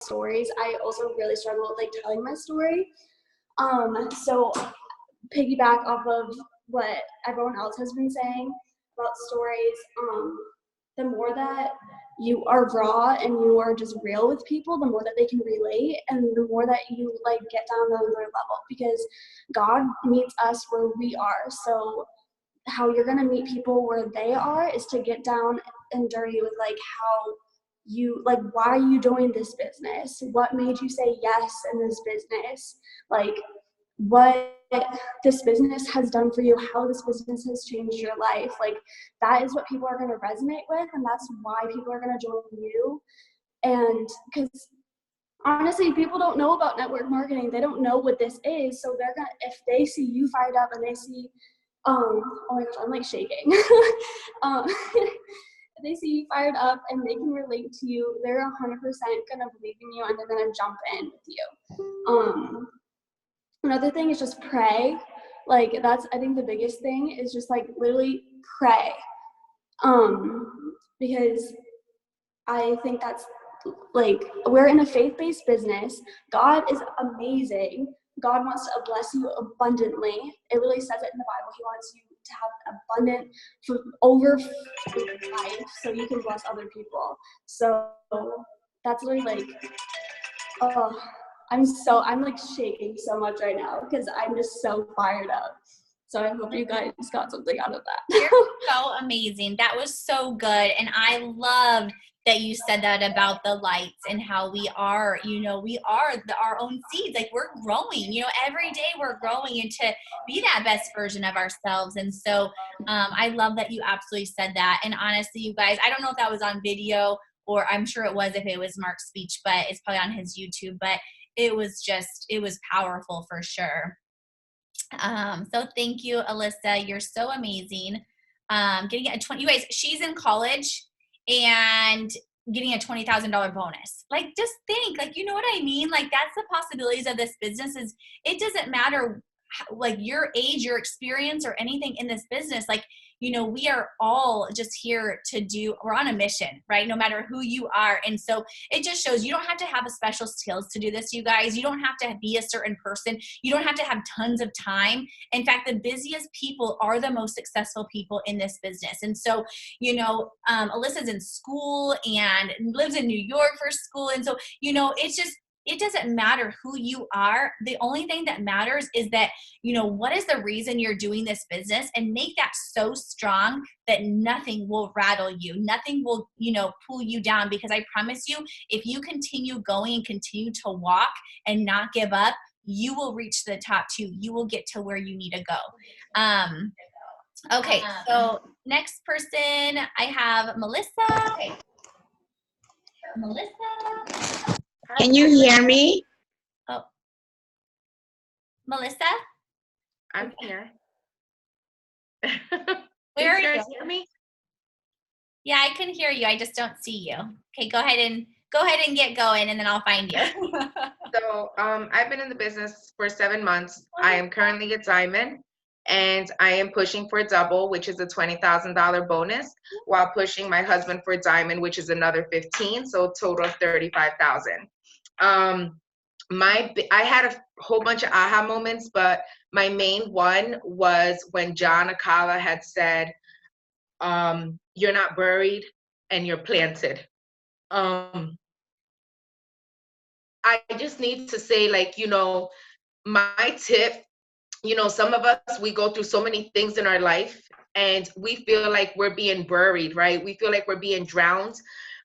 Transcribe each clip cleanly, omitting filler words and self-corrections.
stories, I also really struggle with like telling my story. So piggyback off of what everyone else has been saying about stories, the more that you are raw and you are just real with people, the more that they can relate, and the more that you like get down on their level, because God meets us where we are. So how you're gonna meet people where they are is to get down and dirty with like how you like, why are you doing this business? What made you say yes in this business? Like what this business has done for you, how this business has changed your life. Like that is what people are going to resonate with, and that's why people are going to join you. And because honestly, people don't know about network marketing, they don't know what this is, so they're gonna, if they see you fired up and they see oh my gosh, I'm like shaking. If they see you fired up and they can relate to you, they're 100% gonna believe in you and they're gonna jump in with you. Another thing is just pray. Like that's, I think the biggest thing is just like literally pray. Because I think that's like, we're in a faith-based business. God is amazing. God wants to bless you abundantly. It really says it in the Bible. He wants you to have abundant, overflowing life so you can bless other people. So that's really like, oh, I'm like shaking so much right now because I'm just so fired up. So I hope you guys got something out of that. You're so amazing. That was so good. And I loved that you said that about the lights and how we are, we are our own seeds. Like we're growing, every day we're growing and to be that best version of ourselves. And so I love that you absolutely said that. And honestly, you guys, I don't know if that was on video, or I'm sure it was if it was Mark's speech, but it's probably on his YouTube. But it was powerful for sure. So thank you, Alyssa. You're so amazing. Getting a 20, you guys, she's in college and getting a $20,000 bonus. Like, just think, like, you know what I mean? Like, that's the possibilities of this business. Is it doesn't matter like your age, your experience, or anything in this business. Like, we are all just here we're on a mission, right? No matter who you are. And so it just shows you don't have to have a special skills to do this, you guys. You don't have to be a certain person. You don't have to have tons of time. In fact, the busiest people are the most successful people in this business. And so, Alyssa's in school and lives in New York for school. And so, it's just, it doesn't matter who you are. The only thing that matters is that, what is the reason you're doing this business, and make that so strong that nothing will rattle you. Nothing will, pull you down, because I promise you, if you continue going and continue to walk and not give up, you will reach the top too. You will get to where you need to go. Okay. So next person, I have Melissa. Okay. Melissa. Can you hear me? Oh, Melissa? I'm here. Where are you? Can you guys hear me? Yeah, I can hear you. I just don't see you. Okay, go ahead and get going, and then I'll find you. So I've been in the business for 7 months. I am currently a diamond, and I am pushing for double, which is a $20,000 bonus, while pushing my husband for diamond, which is another 15, so a total of 35,000. I had a whole bunch of aha moments, but my main one was when John Akala had said, you're not buried and you're planted. I just need to say, like, my tip, some of us, we go through so many things in our life and we feel like we're being buried, right? We feel like we're being drowned.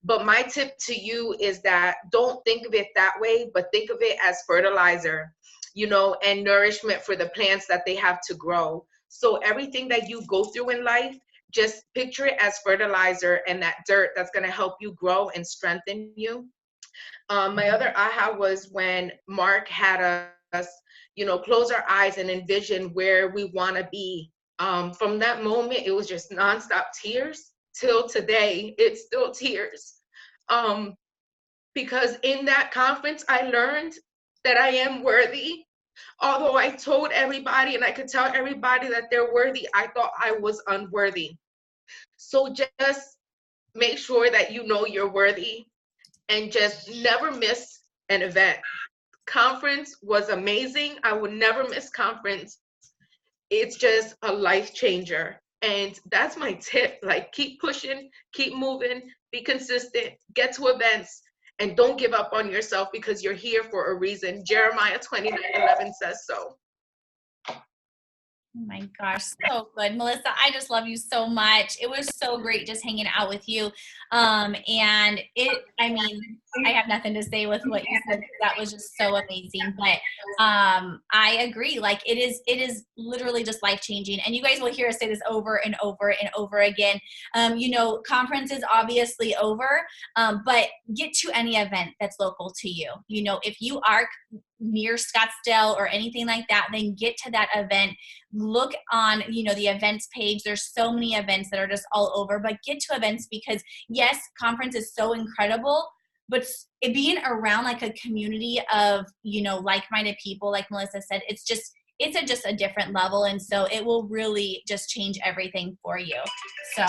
But my tip to you is that don't think of it that way, but think of it as fertilizer, and nourishment for the plants that they have to grow. So everything that you go through in life, just picture it as fertilizer and that dirt that's going to help you grow and strengthen you. My other aha was when Mark had us, close our eyes and envision where we want to be. From that moment, it was just nonstop tears. Till today, it's still tears. Because in that conference, I learned that I am worthy. Although I told everybody and I could tell everybody that they're worthy, I thought I was unworthy. So just make sure that you know you're worthy, and just never miss an event. Conference was amazing. I would never miss conference. It's just a life changer. And that's my tip. Like, keep pushing, keep moving, be consistent, get to events, and don't give up on yourself because you're here for a reason. Jeremiah 29:11 says so. Oh my gosh, so good. Melissa, I just love you so much. It was so great just hanging out with you. And I mean, I have nothing to say with what you said. That was just so amazing. But I agree. Like, it is literally just life-changing. And you guys will hear us say this over and over and over again. You know, conference is obviously over, but get to any event that's local to you. You know, if you are near Scottsdale or anything like that, then get to that event. Look on, you know, the events page. There's so many events that are just all over, but get to events because yes, conference is so incredible, but it being around like a community of, you know, like-minded people, like Melissa said, it's just a different level. And so it will really just change everything for you. So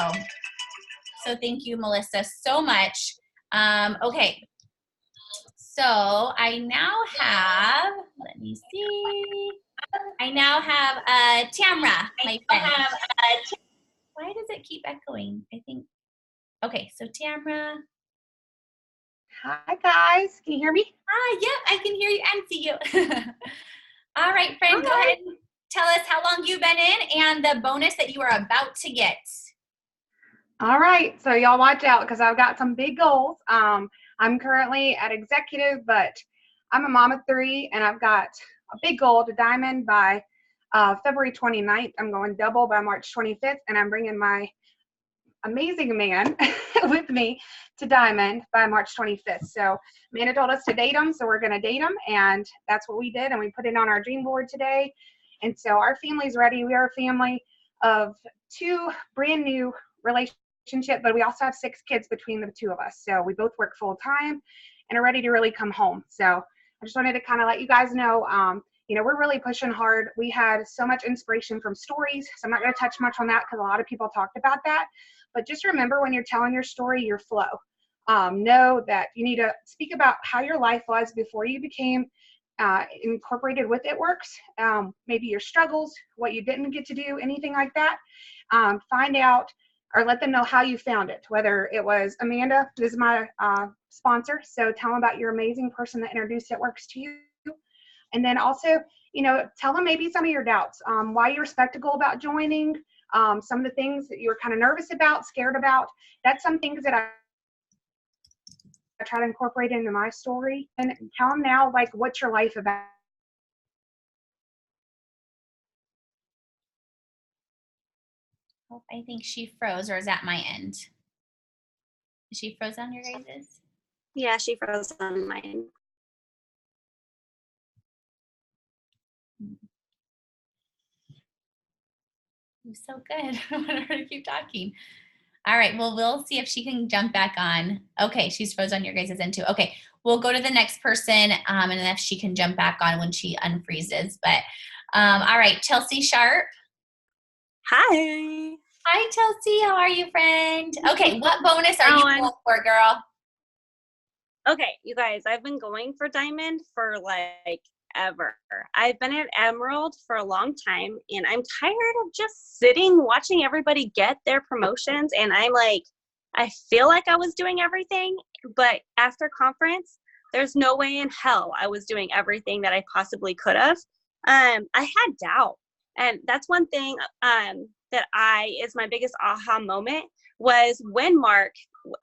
thank you, Melissa, so much. Okay. So I now have, let me see. I now have Tamra, my friend. Why does it keep echoing? I think, okay, so Tamra. Hi guys, can you hear me? Hi, yep, I can hear you and see you. All right, friend, go ahead and tell us how long you've been in and the bonus that you are about to get. All right, so y'all watch out because I've got some big goals. I'm currently at executive, but I'm a mom of 3 and I've got a big goal to diamond by February 29th. I'm going double by March 25th, and I'm bringing my amazing man with me to diamond by March 25th. So Amanda told us to date him, so we're going to date him, and that's what we did, and we put it on our dream board today. And so our family's ready. We are a family of 2 brand new relationship, but we also have 6 kids between the 2 of us. So we both work full time and are ready to really come home. So I just wanted to kind of let you guys know, you know, we're really pushing hard. We had so much inspiration from stories, so I'm not going to touch much on that because a lot of people talked about that. But just remember, when you're telling your story, your flow. Know that you need to speak about how your life was before you became incorporated with It Works. Maybe your struggles, what you didn't get to do, anything like that. Find out or let them know how you found it, whether it was Amanda, who is my sponsor. So tell them about your amazing person that introduced It Works to you. And then also, you know, tell them maybe some of your doubts, why you were skeptical about joining, some of the things that you were kind of nervous about, scared about. That's some things that I try to incorporate into my story. And tell them now, like, what's your life about? Oh, I think she froze, or is that my end? Is she froze on your guys's? Yeah, she froze on mine. So good. I want her to keep talking. All right. Well, we'll see if she can jump back on. Okay. She's froze on your guys' end too. Okay. We'll go to the next person and then if she can jump back on when she unfreezes. But all right. Chelsea Sharp. Hi. Hi, Chelsea. How are you, friend? Okay. What bonus are you going for, girl? Okay, you guys, I've been going for diamond for like ever. I've been at Emerald for a long time, and I'm tired of just sitting watching everybody get their promotions. And I'm like, I feel like I was doing everything, but after conference, there's no way in hell I was doing everything that I possibly could have. I had doubt, and that's one thing that is my biggest aha moment was when Mark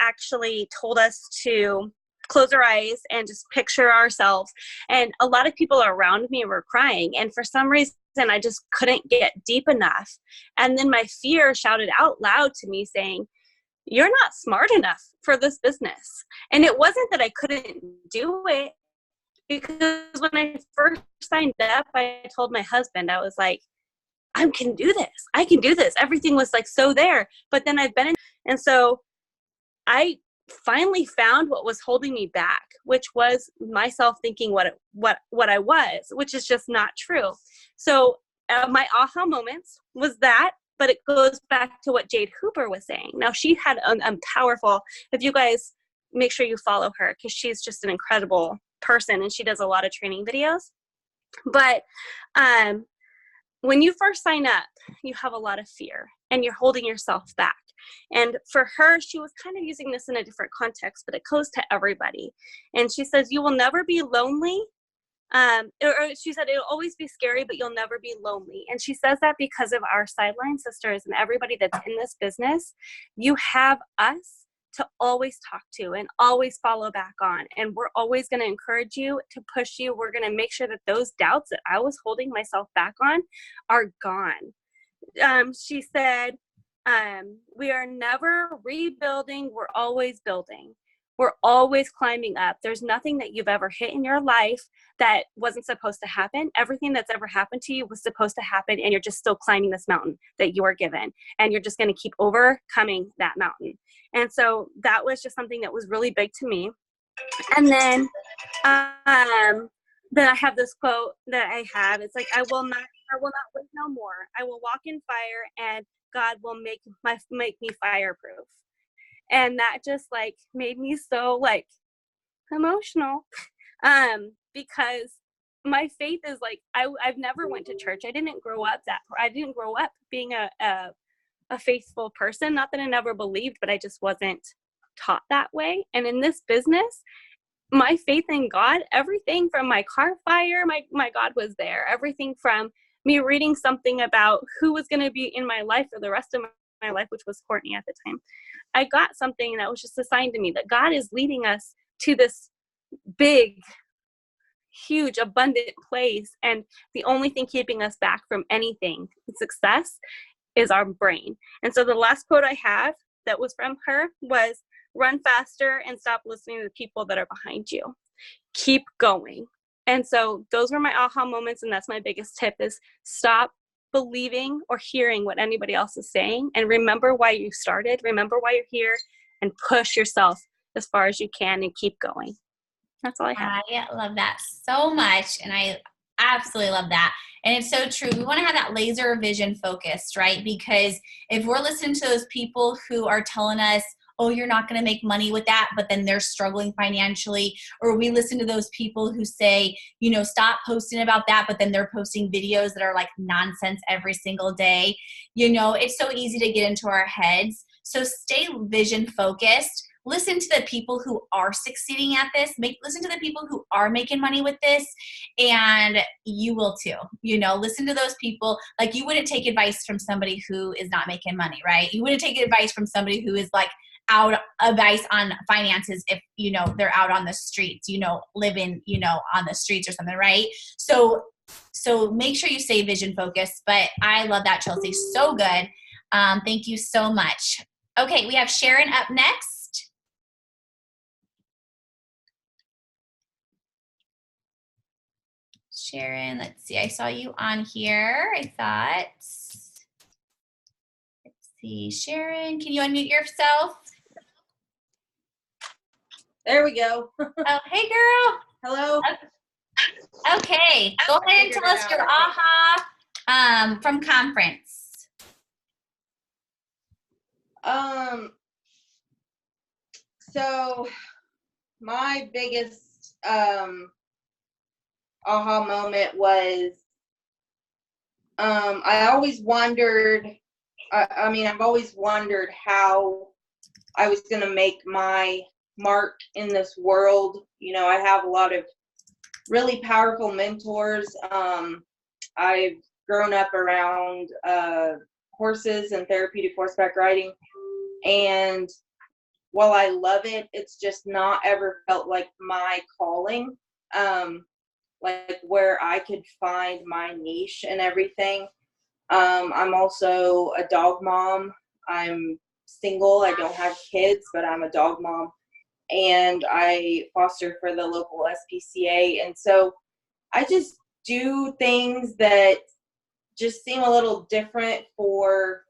actually told us to close our eyes and just picture ourselves. And a lot of people around me were crying. And for some reason, I just couldn't get deep enough. And then my fear shouted out loud to me saying, you're not smart enough for this business. And it wasn't that I couldn't do it, because when I first signed up, I told my husband, I was like, I can do this. I can do this. Everything was like so there. But then I've been in, and so I finally found what was holding me back, which was myself thinking what I was, which is just not true. So my aha moments was that, but it goes back to what Jade Hooper was saying. Now she had a powerful, if you guys make sure you follow her, because she's just an incredible person, and she does a lot of training videos. But when you first sign up, you have a lot of fear and you're holding yourself back. And for her, she was kind of using this in a different context, but it goes to everybody. And she says, you will never be lonely. Or she said, it'll always be scary, but you'll never be lonely. And she says that because of our Sideline Sisters and everybody that's in this business. You have us to always talk to and always follow back on. And we're always going to encourage you, to push you. We're going to make sure that those doubts that I was holding myself back on are gone. She said, we are never rebuilding. We're always building. We're always climbing up. There's nothing that you've ever hit in your life that wasn't supposed to happen. Everything that's ever happened to you was supposed to happen, and you're just still climbing this mountain that you are given. And you're just going to keep overcoming that mountain. And so that was just something that was really big to me. And then I have this quote that I have. It's like, I will not wait no more. I will walk in fire, and God will make me fireproof. And that just like made me so like emotional, because my faith is like, I've never went to church. I didn't grow up being a faithful person. Not that I never believed, but I just wasn't taught that way. And in this business, my faith in God, everything from my car fire, my God was there. Everything from me reading something about who was going to be in my life for the rest of my life, which was Courtney at the time. I got something that was just assigned to me, that God is leading us to this big, huge, abundant place. And the only thing keeping us back from anything, success, is our brain. And so the last quote I have that was from her was, run faster and stop listening to the people that are behind you. Keep going. And so those were my aha moments. And that's my biggest tip, is stop believing or hearing what anybody else is saying, and remember why you started, remember why you're here, and push yourself as far as you can and keep going. That's all I have. I love that so much. And I absolutely love that. And it's so true. We want to have that laser vision focused, right? Because if we're listening to those people who are telling us, oh, you're not going to make money with that, but then they're struggling financially. Or we listen to those people who say, you know, stop posting about that, but then they're posting videos that are like nonsense every single day. You know, it's so easy to get into our heads. So stay vision focused. Listen to the people who are succeeding at this. Listen to the people who are making money with this, and you will too. You know, listen to those people. Like, you wouldn't take advice from somebody who is not making money, right? You wouldn't take advice from somebody who is like out advice on finances if, you know, they're out on the streets, you know, living, you know, on the streets or something, right? So make sure you stay vision focused. But I love that, Chelsea. So good. Thank you so much. Okay, we have Sharon up next. Sharon, let's see. I saw you on here. I thought. Let's see. Sharon, can you unmute yourself? There we go. Oh, hey, girl. Hello. Okay. Go ahead and tell us your aha from conference. So my biggest aha moment was, I always wondered, I've always wondered how I was going to make my mark in this world. You know, I have a lot of really powerful mentors. I've grown up around horses and therapeutic horseback riding, and while I love it, it's just not ever felt like my calling, like where I could find my niche and everything. I'm also a dog mom. I'm single. I don't have kids, but I'm a dog mom, and I foster for the local SPCA. And so I just do things that just seem a little different for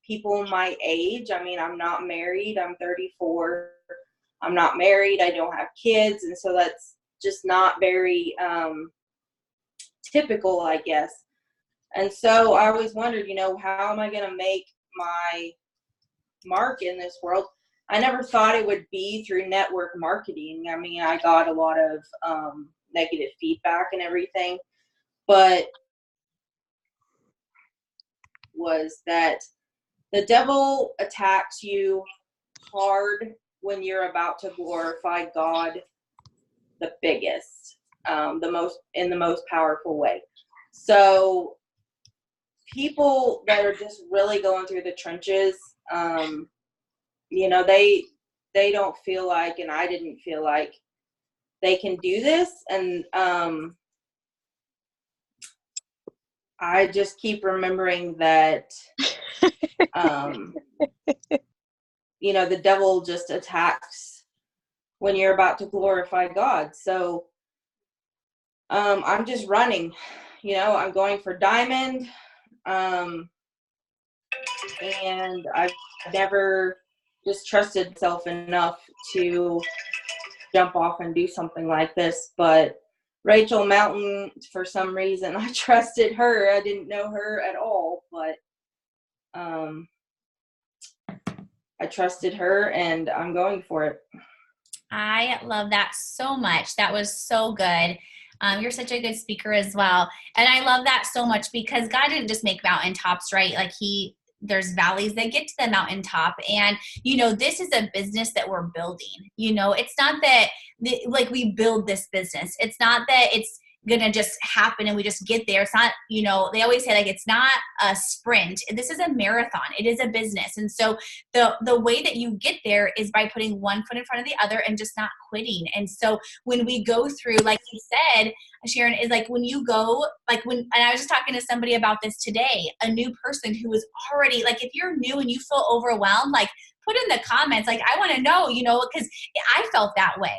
people my age. I mean, I'm not married. I'm 34. I'm not married. I don't have kids. And so that's just not very typical, I guess. And so I always wondered, you know, how am I going to make my mark in this world? I never thought it would be through network marketing. I mean, I got a lot of negative feedback and everything, but was that the devil attacks you hard when you're about to glorify God the biggest, in the most powerful way. So people that are just really going through the trenches, they don't feel like, and I didn't feel like they can do this. And I just keep remembering that, the devil just attacks when you're about to glorify God. So I'm just running, I'm going for diamond. And I've never just trusted myself enough to jump off and do something like this. But Rachel Mountain, for some reason, I trusted her. I didn't know her at all, but I trusted her, and I'm going for it. I love that so much. That was so good. You're such a good speaker as well. And I love that so much because God didn't just make mountaintops, right? Like there's valleys that get to the mountaintop. And, this is a business that we're building. It's not that like we build this business. It's not that it's going to just happen and we just get there. It's not, they always say like, it's not a sprint. This is a marathon. It is a business. And so the way that you get there is by putting one foot in front of the other and just not quitting. And so when we go through, like you said, Sharon, is like when you go, like and I was just talking to somebody about this today, a new person who was already like, if you're new and you feel overwhelmed, like put in the comments, like, I want to know, because I felt that way.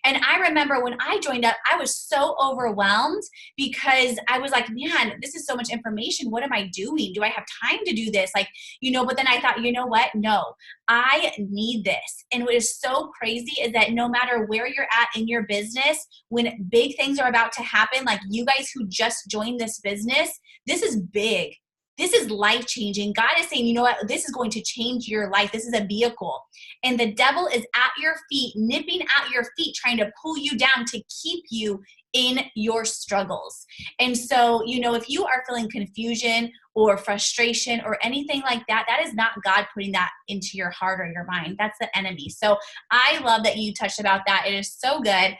And I remember when I joined up, I was so overwhelmed because I was like, man, this is so much information. What am I doing? Do I have time to do this? Like, but then I thought, you know what? No, I need this. And what is so crazy is that no matter where you're at in your business, when big things are about to happen, like you guys who just joined this business, this is big. This is life-changing. God is saying, you know what? This is going to change your life. This is a vehicle. And the devil is at your feet, nipping at your feet, trying to pull you down to keep you in your struggles. And so, if you are feeling confusion or frustration or anything like that, that is not God putting that into your heart or your mind. That's the enemy. So I love that you touched about that. It is so good.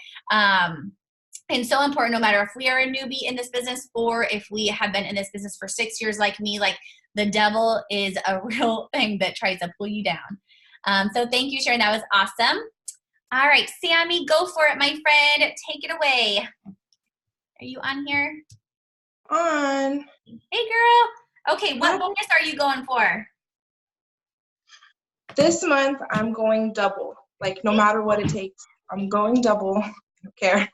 And so important, no matter if we are a newbie in this business or if we have been in this business for 6 years like me, like the devil is a real thing that tries to pull you down. So thank you, Sharon. That was awesome. All right, Sammy, go for it, my friend. Take it away. Are you on here? On. Hey, girl. Okay, what bonus are you going for? This month, I'm going double. Like, no matter what it takes, I'm going double. I don't care.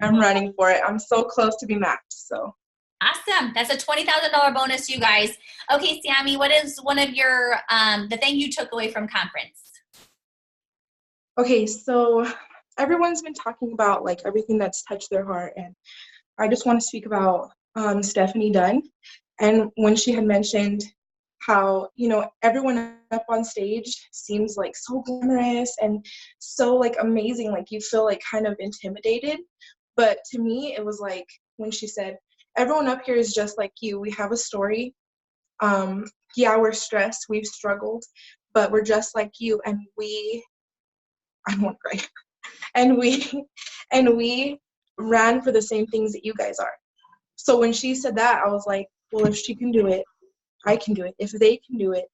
I'm running for it. I'm so close to be maxed, so. Awesome. That's a $20,000 bonus, you guys. Okay, Sammy, what is one of your, the thing you took away from conference? Okay, so everyone's been talking about like everything that's touched their heart, and I just want to speak about Stephanie Dunn. And when she had mentioned how, everyone up on stage seems like so glamorous and so like amazing, like you feel like kind of intimidated. But to me, it was like when she said, everyone up here is just like you. We have a story. Yeah, we're stressed. We've struggled, but we're just like you. And I won't cry. And we ran for the same things that you guys are. So when she said that, I was like, well, if she can do it, I can do it. If they can do it,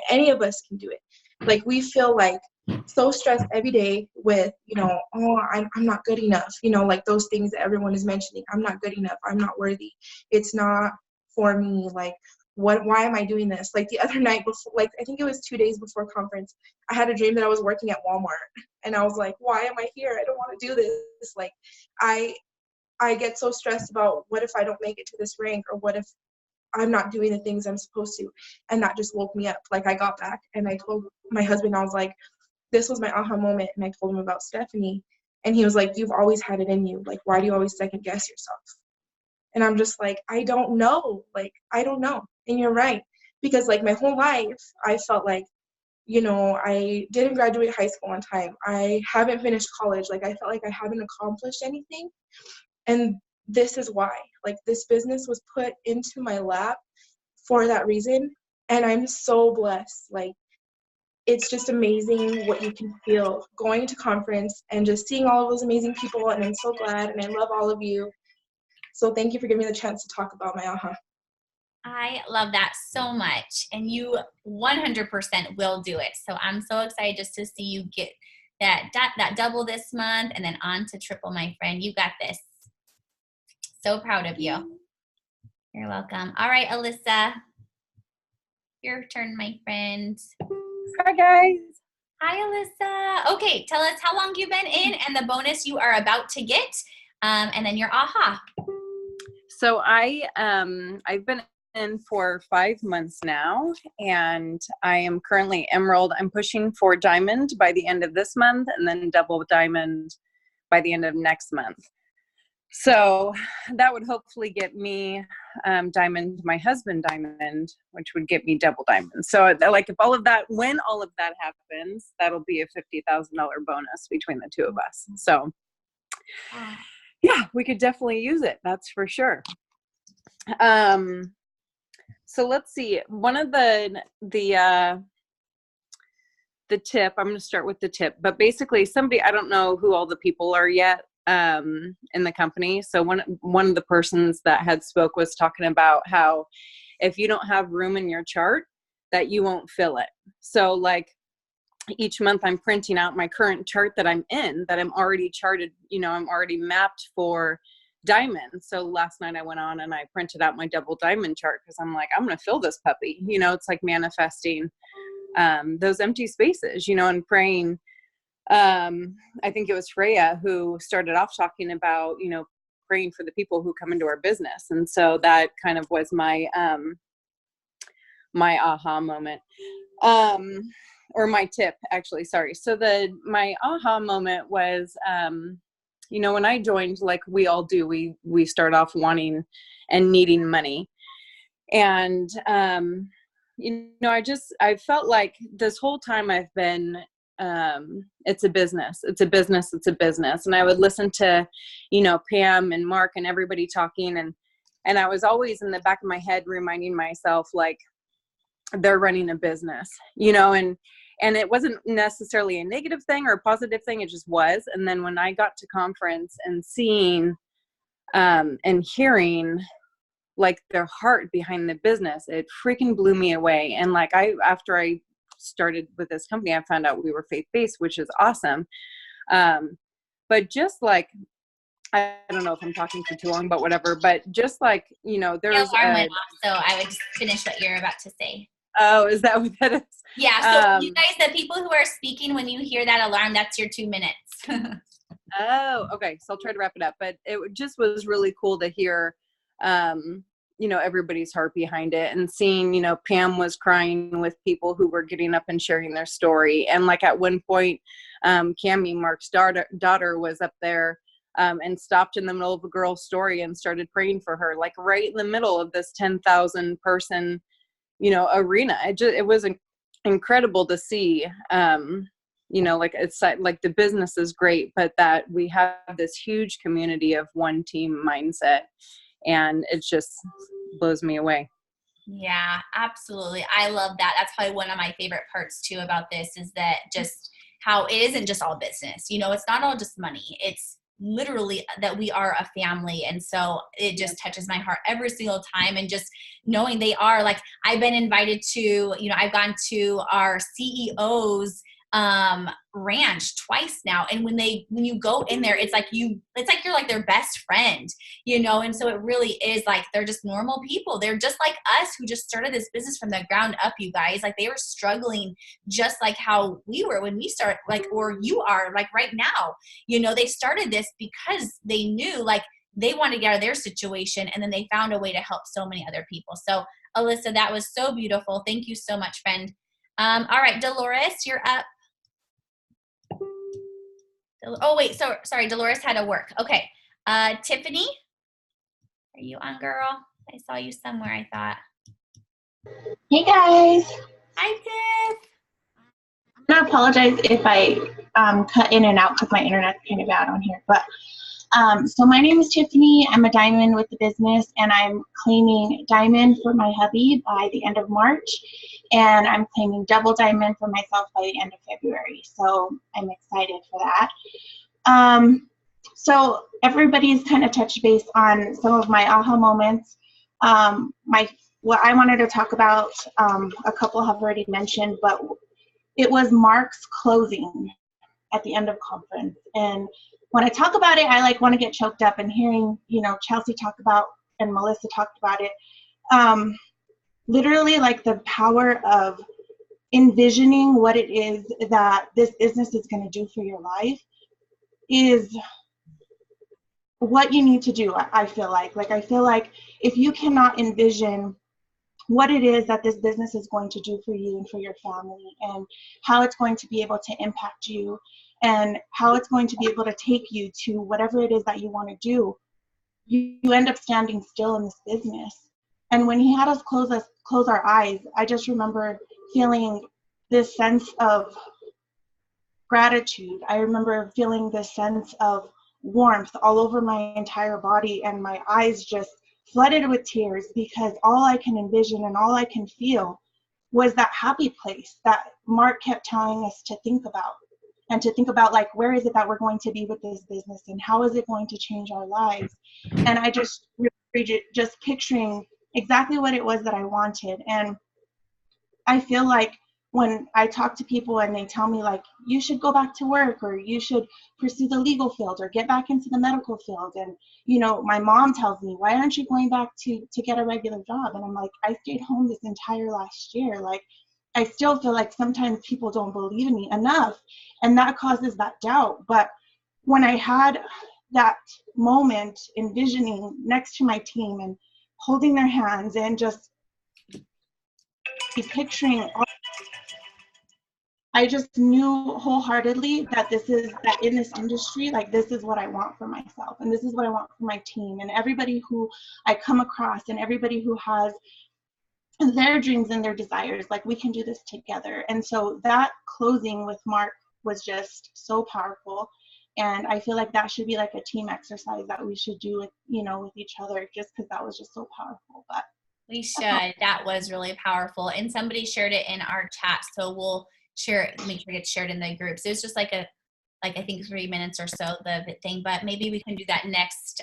any of us can do it. Like we feel like so stressed every day with, oh, I'm not good enough. Like those things that everyone is mentioning. I'm not good enough. I'm not worthy. It's not for me. Like, why am I doing this? Like the other night before, like I think it was 2 days before conference, I had a dream that I was working at Walmart, and I was like, why am I here? I don't want to do this. Like I get so stressed about what if I don't make it to this rank, or what if I'm not doing the things I'm supposed to. And that just woke me up. Like I got back and I told my husband, I was like, this was my aha moment. And I told him about Stephanie, and he was like, you've always had it in you. Like, why do you always second guess yourself? And I'm just like, I don't know. Like, I don't know. And you're right. Because like my whole life, I felt like you know, I didn't graduate high school on time. I haven't finished college. Like, I felt like I haven't accomplished anything. And this is why. Like, this business was put into my lap for that reason. And I'm so blessed. Like, it's just amazing what you can feel going to conference and just seeing all of those amazing people. And I'm so glad, and I love all of you. So thank you for giving me the chance to talk about my AHA. I love that so much. And you 100% will do it. So I'm so excited just to see you get that double this month and then on to triple, my friend. You got this. So proud of you. You're welcome. All right, Alyssa. Your turn, my friend. Hi, guys. Hi, Alyssa. Okay, tell us how long you've been in and the bonus you are about to get, and then your AHA. So I've been in for 5 months now, and I am currently Emerald. I'm pushing for Diamond by the end of this month, and then Double Diamond by the end of next month. So that would hopefully get me Diamond, my husband Diamond, which would get me Double Diamond. So like when all of that happens, that'll be a $50,000 bonus between the two of us. So yeah, we could definitely use it. That's for sure. So let's see. One of the tip, I'm going to start with the tip, but basically I don't know who all the people are yet in the company. So one of the persons that had spoke was talking about how if you don't have room in your chart, that you won't fill it. So like each month I'm printing out my current chart that I'm in, that I'm already charted, I'm already mapped for Diamond. So last night I went on and I printed out my Double Diamond chart because I'm like, I'm going to fill this puppy. It's like manifesting those empty spaces, and praying. I think it was Freya who started off talking about, praying for the people who come into our business. And so that kind of was my, my AHA moment, or my tip actually, sorry. So my AHA moment was, when I joined, like we all do, we start off wanting and needing money. And, I felt like this whole time I've been, it's a business. And I would listen to, Pam and Mark and everybody talking. And I was always in the back of my head reminding myself, like, they're running a business, and it wasn't necessarily a negative thing or a positive thing. It just was. And then when I got to conference and seeing, and hearing like their heart behind the business, it freaking blew me away. And like, after I started with this company, I found out we were faith-based, which is awesome. But just like, I don't know if I'm talking for too long, but whatever. But just like, there's alarm went off, so I would just finish what you're about to say. Oh, is that what that is? Yeah. So you guys, the people who are speaking, when you hear that alarm, that's your 2 minutes. Oh, okay. So I'll try to wrap it up. But it just was really cool to hear, everybody's heart behind it, and seeing, Pam was crying with people who were getting up and sharing their story. And like at one point, Cammie, Mark's daughter was up there and stopped in the middle of a girl's story and started praying for her, like right in the middle of this 10,000 person, arena. It was incredible to see, like it's like the business is great, but that we have this huge community of one team mindset, and it just blows me away. Yeah, absolutely. I love that. That's probably one of my favorite parts too about this, is that just how it isn't just all business. It's not all just money. It's literally that we are a family. And so it just touches my heart every single time. And just knowing they are, like, I've been invited to, I've gone to our CEO's ranch twice now. And when you go in there, it's like you're like their best friend, and so it really is like, they're just normal people. They're just like us, who just started this business from the ground up, you guys. Like, they were struggling just like how we were when we started, like, or you are like right now. They started this because they knew, like, they wanted to get out of their situation, and then they found a way to help so many other people. So Alyssa, that was so beautiful. Thank you so much, friend. All right, Dolores, you're up. Oh, wait, sorry, Dolores had to work. Okay. Tiffany, are you on, girl? I saw you somewhere, I thought. Hey, guys. Hi, Tiff. I apologize if I cut in and out because my internet's kind of bad on here. But so my name is Tiffany. I'm a diamond with the business, and I'm claiming diamond for my hubby by the end of March, and I'm claiming double diamond for myself by the end of February. So I'm excited for that. So everybody's kind of touched base on some of my aha moments. What I wanted to talk about, a couple have already mentioned, but it was Mark's closing at the end of conference. And when I talk about it, I want to get choked up, and hearing, Chelsea talk about, and Melissa talked about it, literally the power of envisioning what it is that this business is going to do for your life is what you need to do. I feel like if you cannot envision what it is that this business is going to do for you and for your family, and how it's going to be able to impact you, and how it's going to be able to take you to whatever it is that you want to do, you end up standing still in this business. And when he had us close our eyes, I just remember feeling this sense of gratitude. I remember feeling this sense of warmth all over my entire body, and my eyes just flooded with tears, because all I can envision and all I can feel was that happy place that Mark kept telling us to think about, and to think about where is it that we're going to be with this business, and how is it going to change our lives. And I just really just picturing exactly what it was that I wanted. And I feel like when I talk to people and they tell me you should go back to work, or you should pursue the legal field, or get back into the medical field, and my mom tells me, why aren't you going back to get a regular job? And I'm like, I stayed home this entire last year. I still feel like sometimes people don't believe in me enough, and that causes that doubt. But when I had that moment envisioning next to my team and holding their hands and just picturing I just knew wholeheartedly that that in this industry, this is what I want for myself, and this is what I want for my team, and everybody who I come across, and everybody who has their dreams and their desires, we can do this together. And so that closing with Mark was just so powerful. And I feel like that should be a team exercise that we should do with, with each other, just because that was just so powerful. But we should. That was really powerful. And somebody shared it in our chat, so we'll share it, make sure it gets shared in the groups. It was just I think 3 minutes or so, the thing, but maybe we can do that next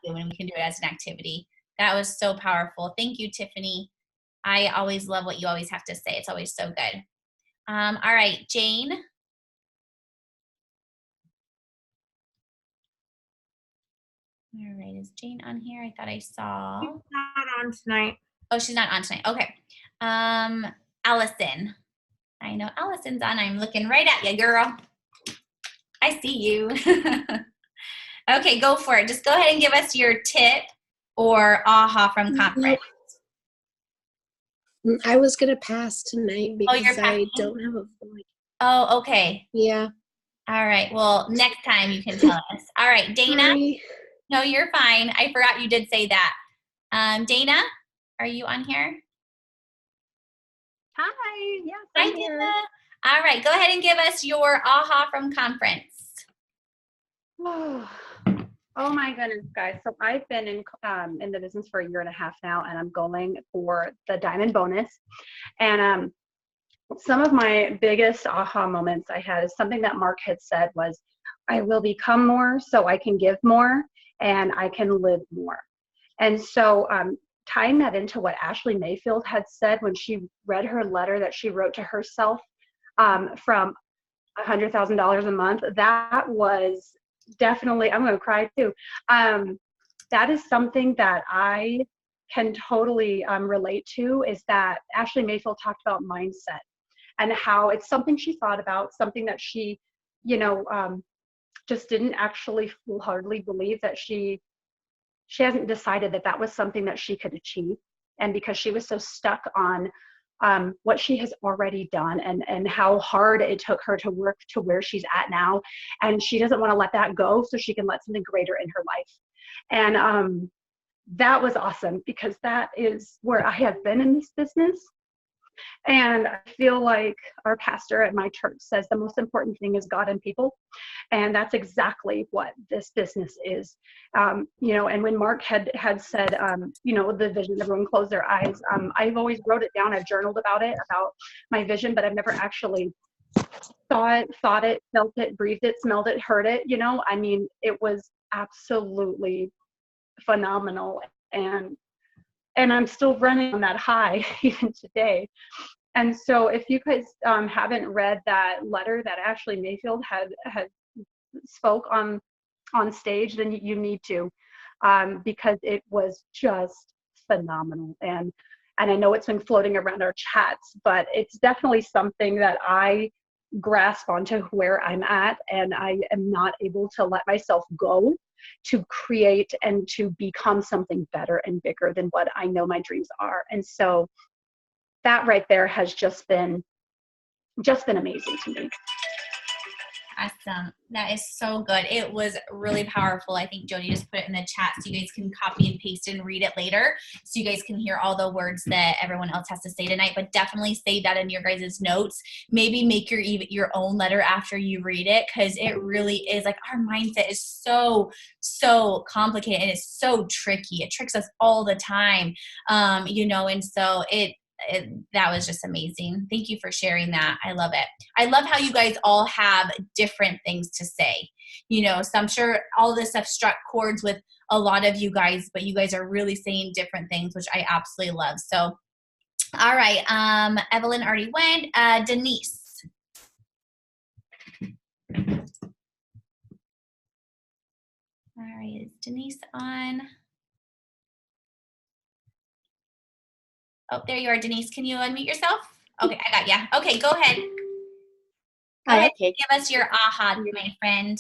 when we can do it as an activity. That was so powerful. Thank you, Tiffany. I always love what you always have to say. It's always so good. All right, Jane. All right, is Jane on here? I thought I saw. She's not on tonight. Oh, she's not on tonight. Okay. Allison. I know Allison's on. I'm looking right at you, girl. I see you. Okay, go for it. Just go ahead and give us your tip or aha from conference. I was going to pass tonight because you're I don't have a voice. Oh, okay. Yeah. All right. Well, next time you can tell us. All right, Dana. Sorry. No, you're fine. I forgot you did say that. Dana, are you on here? Hi. Yes, Hi, I'm here. Dana. All right. Go ahead and give us your aha from conference. Oh my goodness, guys. So I've been in the business for 1.5 years now, and I'm going for the diamond bonus. And some of my biggest aha moments I had is something that Mark had said was, I will become more so I can give more and I can live more. And so tying that into what Ashley Mayfield had said when she read her letter that she wrote to herself from $100,000 a month, that was definitely, I'm going to cry too. That is something that I can totally relate to, is that Ashley Mayfield talked about mindset and how it's something she thought about, something that she, just didn't actually wholeheartedly believe that she hasn't decided that that was something that she could achieve. And because she was so stuck on what she has already done and how hard it took her to work to where she's at now. And she doesn't want to let that go so she can let something greater in her life. And that was awesome, because that is where I have been in this business. And I feel like our pastor at my church says the most important thing is God and people. And that's exactly what this business is. You know, and when Mark had said, you know, the vision, everyone close their eyes. I've always wrote it down. I've journaled about it, about my vision, but I've never actually saw it, thought it, felt it, breathed it, smelled it, heard it. You know, I mean, it was absolutely phenomenal. And I'm still running on that high even today. And so if you guys haven't read that letter that Ashley Mayfield had spoke on stage, then you need to, because it was just phenomenal. And I know it's been floating around our chats, but it's definitely something that I grasp onto where I'm at, and I am not able to let myself go to create and to become something better and bigger than what I know my dreams are. And so that right there has just been amazing to me. Awesome. That is so good. It was really powerful. I think Jody just put it in the chat so you guys can copy and paste and read it later so you guys can hear all the words that everyone else has to say tonight. But definitely save that in your guys' notes. Maybe make your own letter after you read it, because it really is like our mindset is so complicated and it's so tricky. It tricks us all the time, you know, and so that was just amazing. Thank you for sharing that. I love it. I love how you guys all have different things to say. You know, so I'm sure all this stuff struck chords with a lot of you guys, but you guys are really saying different things, which I absolutely love. So, all right. Evelyn already went. Denise. All right. Is Denise on? Oh, there you are, Denise. Can you unmute yourself? Okay, I got ya. Okay, go ahead. Go ahead. Okay. Give us your aha, my friend.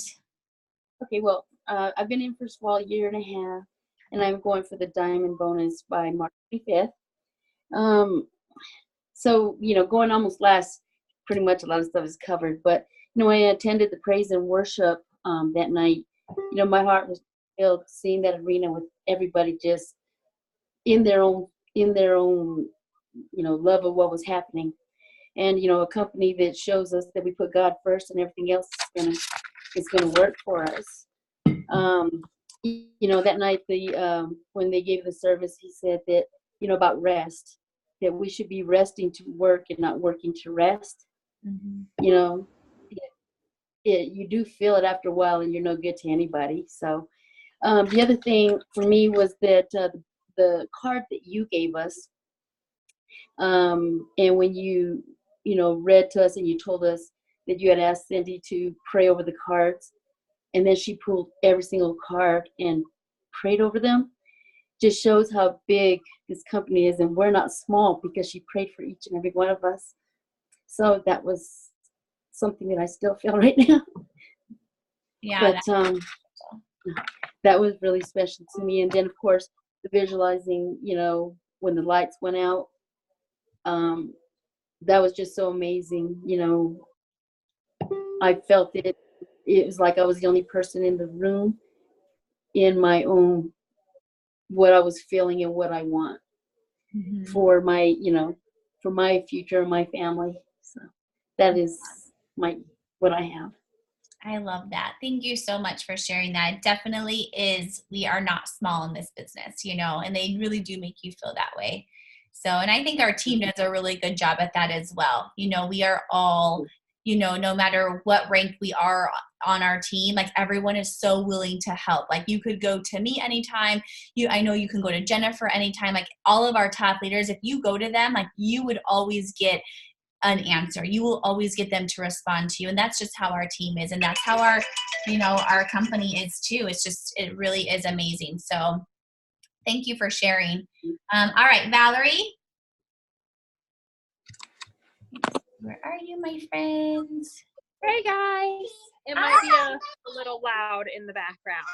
Okay, well, I've been in for a year and a half, and I'm going for the diamond bonus by March 25th. So, you know, going almost last, pretty much a lot of stuff is covered, but, you know, I attended the praise and worship that night. You know, my heart was filled seeing that arena with everybody just in their own, you know, love of what was happening. And, you know, a company that shows us that we put God first and everything else is gonna work for us. You know, that night, when they gave the service, he said that, you know, about rest, that we should be resting to work and not working to rest. Mm-hmm. You know, you do feel it after a while, and you're no good to anybody. So the other thing for me was that the card that you gave us, and when you know, read to us and you told us that you had asked Cindy to pray over the cards, and then she pulled every single card and prayed over them, just shows how big this company is, and we're not small because she prayed for each and every one of us. So that was something that I still feel right now. Yeah. But that was really special to me. And then, of course, the visualizing, you know, when the lights went out, that was just so amazing. You know, I felt it. It was like I was the only person in the room in my own, what I was feeling and what I want for my, you know, for my future and my family. So that is what I have. I love that. Thank you so much for sharing that. It definitely is. We are not small in this business, you know, and they really do make you feel that way. So, and I think our team does a really good job at that as well. You know, we are all, you know, no matter what rank we are on our team, like everyone is so willing to help. Like you could go to me anytime. I know you can go to Jennifer anytime. Like all of our top leaders, if you go to them, like you would always get an answer. You will always get them to respond to you. And that's just how our team is. And that's how our, you know, our company is too. It's just, it really is amazing. So thank you for sharing. All right, Valerie. Where are you, my friends? Hey guys, it might be a little loud in the background.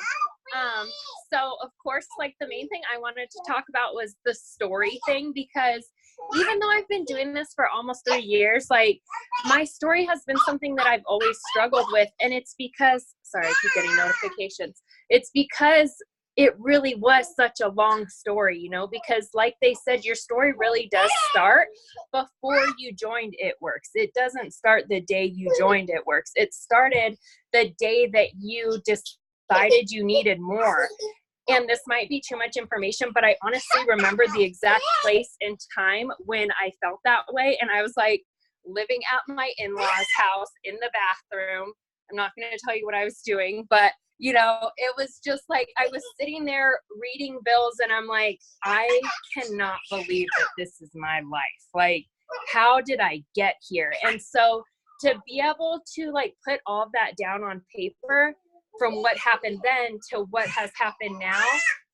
So of course, like the main thing I wanted to talk about was the story thing, because even though I've been doing this for almost 3 years, like my story has been something that I've always struggled with. And it's because, sorry, I keep getting notifications. It's because it really was such a long story, you know, because like they said, your story really does start before you joined It Works. It doesn't start the day you joined It Works. It started the day that you decided you needed more. And this might be too much information, but I honestly remember the exact place and time when I felt that way. And I was like living at my in-laws' house in the bathroom. I'm not going to tell you what I was doing, but you know, it was just like I was sitting there reading bills and I'm like, I cannot believe that this is my life. Like, how did I get here? And so to be able to like put all of that down on paper from what happened then to what has happened now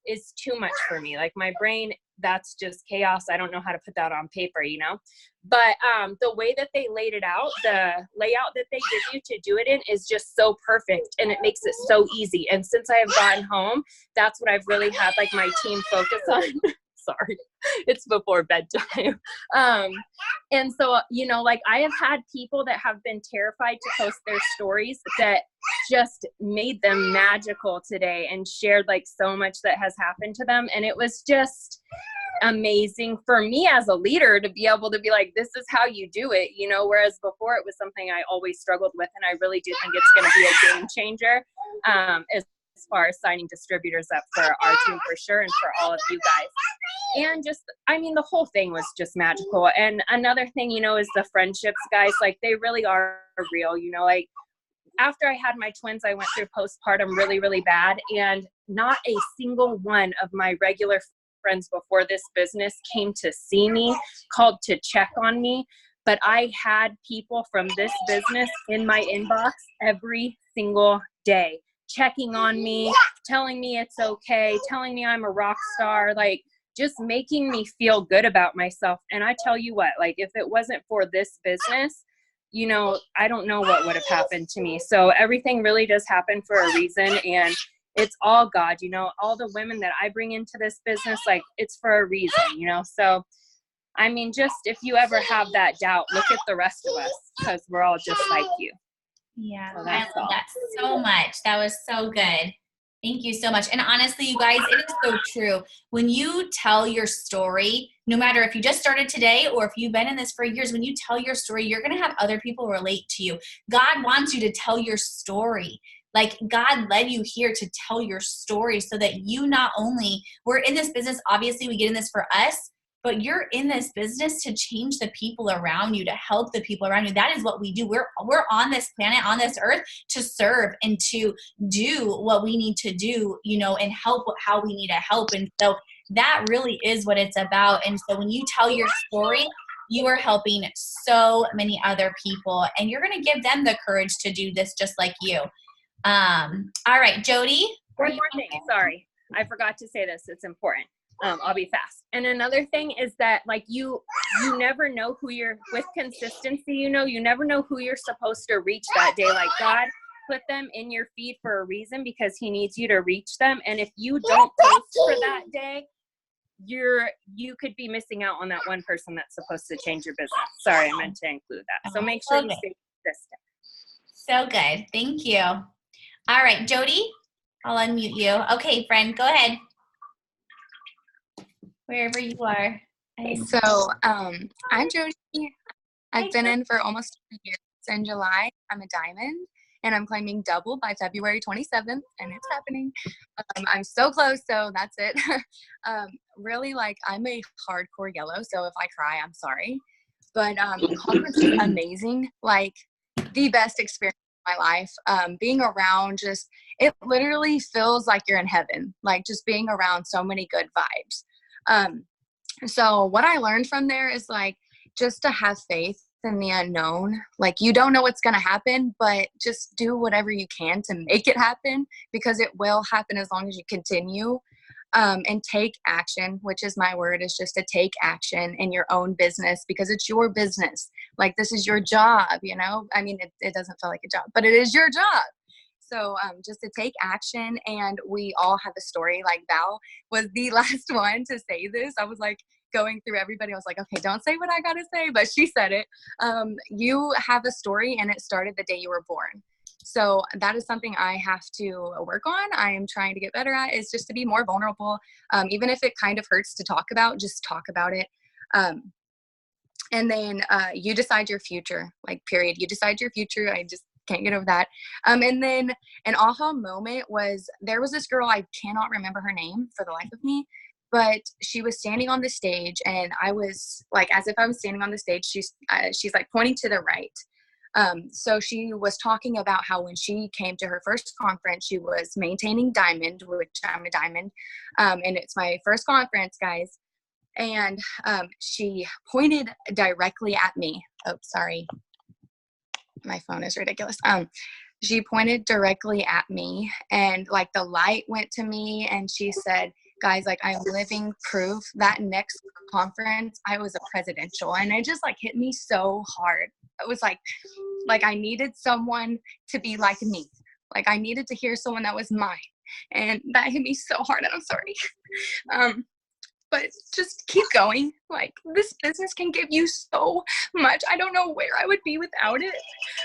is too much for me. Like my brain, that's just chaos. I don't know how to put that on paper, you know? But the way that they laid it out, the layout that they give you to do it in is just so perfect and it makes it so easy. And since I have gotten home, that's what I've really had like my team focus on. Sorry, it's before bedtime. And so, you know, like I have had people that have been terrified to post their stories that just made them magical today and shared like so much that has happened to them. And it was just amazing for me as a leader to be able to be like, this is how you do it, you know, whereas before it was something I always struggled with. And I really do think it's going to be a game changer as far as signing distributors up for our team for sure and for all of you guys. And just, I mean, the whole thing was just magical. And another thing, you know, is the friendships, guys, like they really are real, you know, like after I had my twins, I went through postpartum really, really bad. And not a single one of my regular friends before this business came to see me, called to check on me. But I had people from this business in my inbox every single day, checking on me, telling me it's okay, telling me I'm a rock star, like just making me feel good about myself. And I tell you what, like if it wasn't for this business, you know, I don't know what would have happened to me. So everything really does happen for a reason. And it's all God, you know, all the women that I bring into this business, like it's for a reason, you know? So, I mean, just if you ever have that doubt, look at the rest of us because we're all just like you. Yeah, So I love that so much. That was so good. Thank you so much. And honestly, you guys, it is so true. When you tell your story, no matter if you just started today or if you've been in this for years, when you tell your story, you're going to have other people relate to you. God wants you to tell your story. Like God led you here to tell your story so that you not only, we're in this business, obviously we get in this for us, but you're in this business to change the people around you, to help the people around you. That is what we do. We're on this planet, on this earth to serve and to do what we need to do, you know, and help how we need to help. And so that really is what it's about. And so when you tell your story, you are helping so many other people and you're going to give them the courage to do this just like you. All right, Jody. One more thing. Sorry. I forgot to say this. It's important. I'll be fast. And another thing is that like you never know who you're with consistency, you know, you never know who you're supposed to reach that day. Like God put them in your feed for a reason because he needs you to reach them. And if you don't post for that day, you could be missing out on that one person that's supposed to change your business. Sorry, I meant to include that. So make sure you stay consistent. So good. Thank you. All right, Jody, I'll unmute you. Okay, friend, go ahead. Wherever you are. So, I'm Jody. I've been in for almost 2 years. In July, I'm a diamond, and I'm claiming double by February 27th, and it's happening. I'm so close, so that's it. Really, like, I'm a hardcore yellow, so if I cry, I'm sorry. But conference is amazing. Like, the best experience of my life. Being around just, it literally feels like you're in heaven. Like, just being around so many good vibes. So what I learned from there is like just to have faith in the unknown. Like you don't know what's going to happen, but just do whatever you can to make it happen because it will happen as long as you continue. And take action, which is my word, is just to take action in your own business because it's your business. Like this is your job, you know? I mean, it doesn't feel like a job, but it is your job. So just to take action, and we all have a story. Like Val was the last one to say this. I was like going through everybody. I was like, okay, don't say what I got to say, but she said it. You have a story, and it started the day you were born. So that is something I have to work on. I am trying to get better at, is just to be more vulnerable. Even if it kind of hurts to talk about, just talk about it. And then you decide your future, like, period. You decide your future. I just can't get over that. And then an aha moment was, there was this girl, I cannot remember her name for the life of me, but she was standing on the stage, and I was like, as if I was standing on the stage, she's like pointing to the right. So she was talking about how when she came to her first conference, she was maintaining Diamond, which I'm a Diamond. And it's my first conference, guys. And she pointed directly at me. Oh, sorry. My phone is ridiculous. She pointed directly at me, and like the light went to me, and she said, guys, like, I'm living proof that next conference I was a presidential. And it just like hit me so hard. It was like I needed someone to be like me. Like, I needed to hear someone that was mine. And that hit me so hard, and I'm sorry. But just keep going. Like, this business can give you so much. I don't know where I would be without it.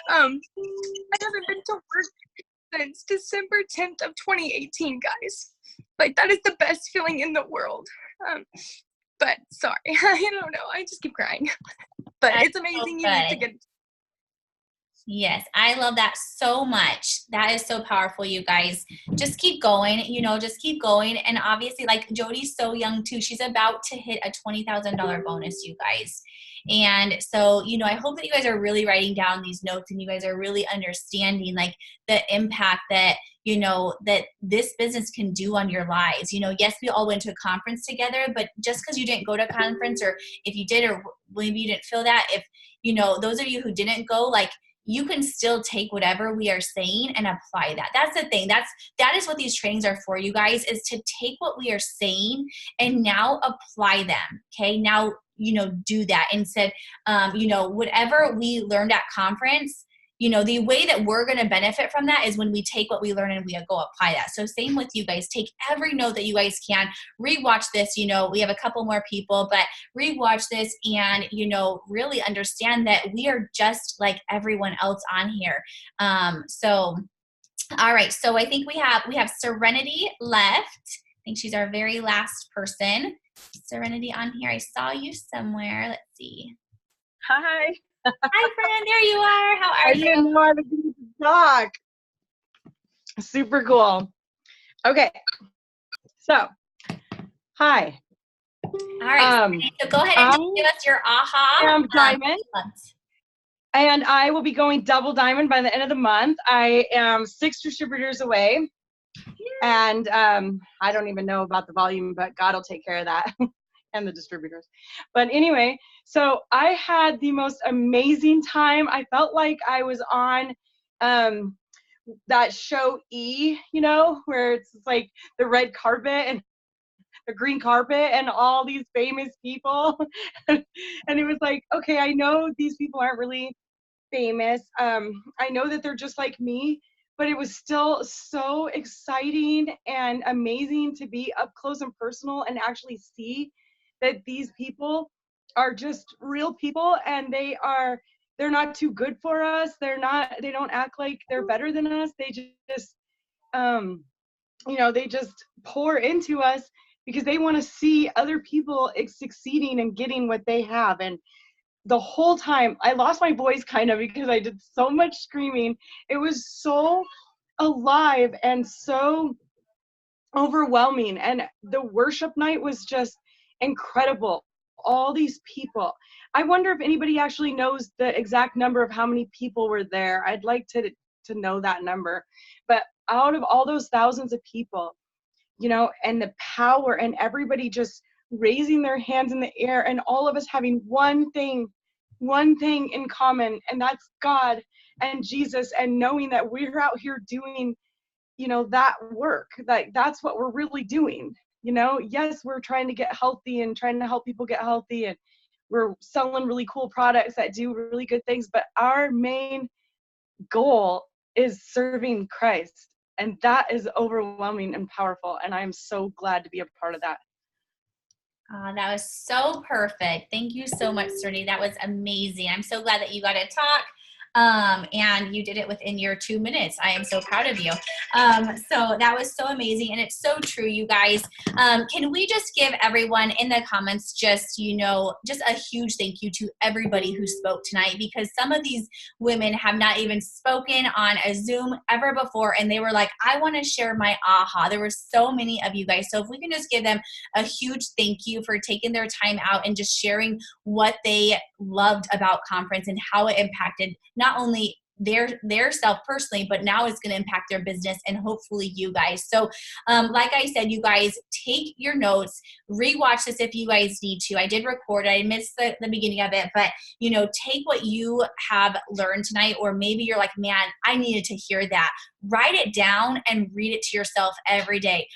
I haven't been to work since December 10th of 2018, guys. Like, that is the best feeling in the world. But sorry, I don't know. I just keep crying. But That's it's amazing so you need to good. get. Yes, I love that so much. That is so powerful, you guys. Just keep going, just keep going. And obviously, like, Jody's so young too. She's about to hit a $20,000 bonus, you guys. And so, I hope that you guys are really writing down these notes, and you guys are really understanding, like, the impact that, that this business can do on your lives. Yes, we all went to a conference together, but just because you didn't go to a conference, or if you did, or maybe you didn't feel that, if, those of you who didn't go, like, you can still take whatever we are saying and apply that. That's the thing. That is what these trainings are for, you guys, is to take what we are saying and now apply them. Okay. Now, do that instead. Whatever we learned at conference, the way that we're going to benefit from that is when we take what we learn and we go apply that. So same with you guys. Take every note that you guys can. Rewatch this. We have a couple more people, but rewatch this and, really understand that we are just like everyone else on here. So, all right. So I think we have Serenity left. I think she's our very last person. Serenity on here. I saw you somewhere. Let's see. Hi. Hi, friend. There you are. How are I you? didn't know I was going to talk. Super cool. Okay. So, hi. All right. So go ahead and just give us your aha. I'm Diamond. And I will be going double diamond by the end of the month. I am 6 distributors away. And I don't even know about the volume, but God will take care of that. And the distributors. But anyway, so I had the most amazing time. I felt like I was on that show E, where it's like the red carpet and the green carpet and all these famous people. And it was like, okay, I know these people aren't really famous. I know that they're just like me, but it was still so exciting and amazing to be up close and personal and actually see that these people are just real people, and they're not too good for us. They don't act like they're better than us. They just they just pour into us because they want to see other people succeeding and getting what they have. And the whole time I lost my voice kind of because I did so much screaming. It was so alive and so overwhelming. And the worship night was just incredible. All these people. I wonder if anybody actually knows the exact number of how many people were there. I'd like to know that number. But out of all those thousands of people, and the power and everybody just raising their hands in the air and all of us having one thing in common, and that's God and Jesus, and knowing that we're out here doing, that work, that's what we're really doing. Yes, we're trying to get healthy and trying to help people get healthy, and we're selling really cool products that do really good things, but our main goal is serving Christ, and that is overwhelming and powerful, and I'm so glad to be a part of that. That was so perfect. Thank you so much, Serenity. That was amazing. I'm so glad that you got to talk. And you did it within your 2 minutes. I am so proud of you. So that was so amazing. And it's so true, you guys. Can we just give everyone in the comments just, just a huge thank you to everybody who spoke tonight, because some of these women have not even spoken on a Zoom ever before. And they were like, I want to share my aha. There were so many of you guys. So if we can just give them a huge thank you for taking their time out and just sharing what they loved about conference and how it impacted not only their self personally, but now it's going to impact their business and hopefully you guys. So like I said, you guys take your notes, rewatch this if you guys need to. I did record, I missed the beginning of it, but take what you have learned tonight, or maybe you're like, man, I needed to hear that. Write it down and read it to yourself every day.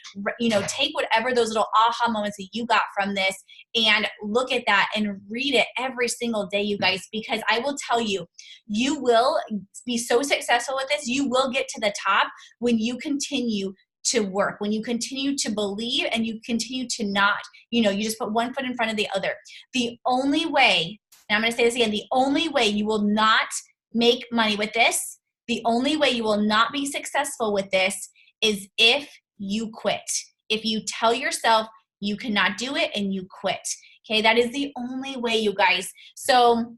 Take whatever those little aha moments that you got from this and look at that and read it every single day, you guys, because I will tell you, you will be so successful with this. You will get to the top when you continue to work, when you continue to believe and you continue to not, you just put one foot in front of the other. The only way, and I'm going to say this again, the only way you will not make money with this, the only way you will not be successful with this is if you quit. If you tell yourself you cannot do it and you quit. Okay, that is the only way, you guys. So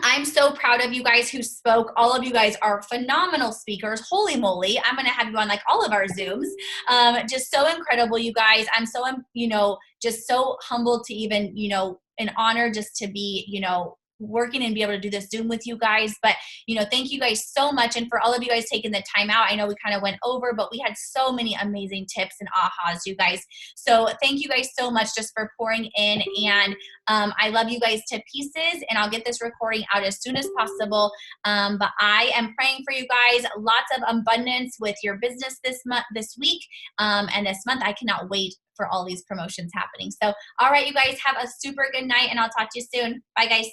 I'm so proud of you guys who spoke. All of you guys are phenomenal speakers. Holy moly. I'm going to have you on like all of our Zooms. Just so incredible, you guys. I'm so, just so humbled to even, an honor just to be, working and be able to do this Zoom with you guys. But, thank you guys so much. And for all of you guys taking the time out, I know we kind of went over, but we had so many amazing tips and ahas, you guys. So thank you guys so much just for pouring in. And I love you guys to pieces, and I'll get this recording out as soon as possible. But I am praying for you guys. Lots of abundance with your business this week, and this month. I cannot wait for all these promotions happening. So, all right, you guys, have a super good night, and I'll talk to you soon. Bye, guys.